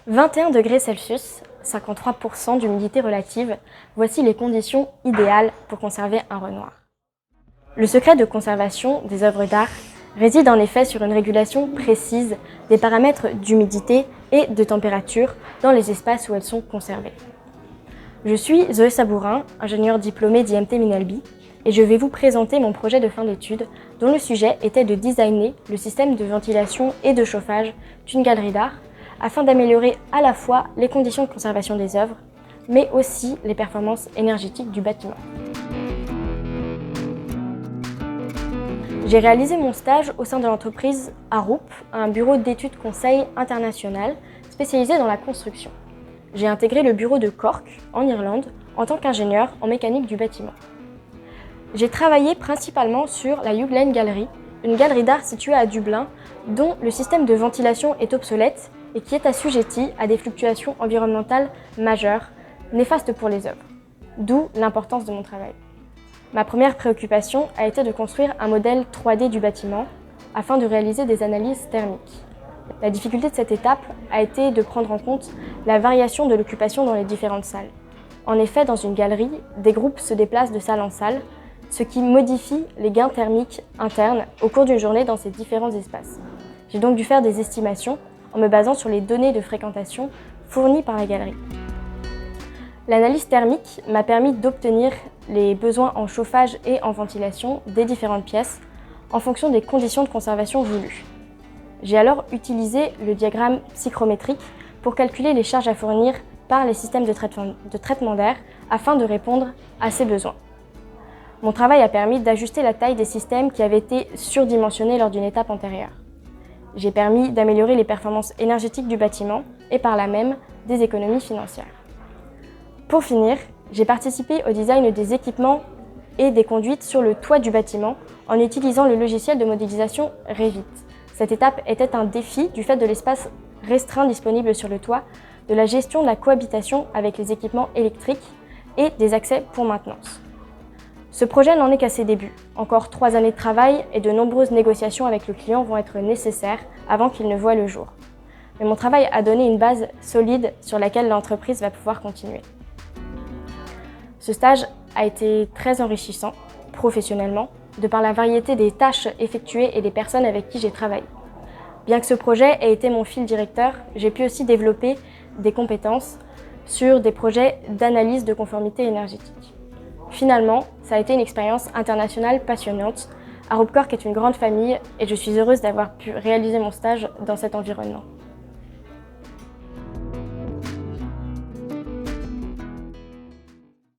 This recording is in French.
21 degrés Celsius, 53% d'humidité relative, voici les conditions idéales pour conserver un Renoir. Le secret de conservation des œuvres d'art réside en effet sur une régulation précise des paramètres d'humidité et de température dans les espaces où elles sont conservées. Je suis Zoé Sabourin, ingénieure diplômée d'IMT Minalbi, et je vais vous présenter mon projet de fin d'études dont le sujet était de designer le système de ventilation et de chauffage d'une galerie d'art afin d'améliorer à la fois les conditions de conservation des œuvres, mais aussi les performances énergétiques du bâtiment. J'ai réalisé mon stage au sein de l'entreprise Arup, un bureau d'études conseil international spécialisé dans la construction. J'ai intégré le bureau de Cork, en Irlande, en tant qu'ingénieur en mécanique du bâtiment. J'ai travaillé principalement sur la Hugh Lane Gallery, une galerie d'art située à Dublin, dont le système de ventilation est obsolète et qui est assujetti à des fluctuations environnementales majeures, néfastes pour les œuvres. D'où l'importance de mon travail. Ma première préoccupation a été de construire un modèle 3D du bâtiment afin de réaliser des analyses thermiques. La difficulté de cette étape a été de prendre en compte la variation de l'occupation dans les différentes salles. En effet, dans une galerie, des groupes se déplacent de salle en salle, ce qui modifie les gains thermiques internes au cours d'une journée dans ces différents espaces. J'ai donc dû faire des estimations en me basant sur les données de fréquentation fournies par la galerie. L'analyse thermique m'a permis d'obtenir les besoins en chauffage et en ventilation des différentes pièces en fonction des conditions de conservation voulues. J'ai alors utilisé le diagramme psychrométrique pour calculer les charges à fournir par les systèmes de traitement d'air afin de répondre à ces besoins. Mon travail a permis d'ajuster la taille des systèmes qui avaient été surdimensionnés lors d'une étape antérieure. J'ai permis d'améliorer les performances énergétiques du bâtiment et par là même des économies financières. Pour finir, j'ai participé au design des équipements et des conduites sur le toit du bâtiment en utilisant le logiciel de modélisation Revit. Cette étape était un défi du fait de l'espace restreint disponible sur le toit, de la gestion de la cohabitation avec les équipements électriques et des accès pour maintenance. Ce projet n'en est qu'à ses débuts. Encore 3 années de travail et de nombreuses négociations avec le client vont être nécessaires avant qu'il ne voie le jour. Mais mon travail a donné une base solide sur laquelle l'entreprise va pouvoir continuer. Ce stage a été très enrichissant, professionnellement, de par la variété des tâches effectuées et des personnes avec qui j'ai travaillé. Bien que ce projet ait été mon fil directeur, j'ai pu aussi développer des compétences sur des projets d'analyse de conformité énergétique. Finalement, ça a été une expérience internationale passionnante. Arup Cork est une grande famille et je suis heureuse d'avoir pu réaliser mon stage dans cet environnement.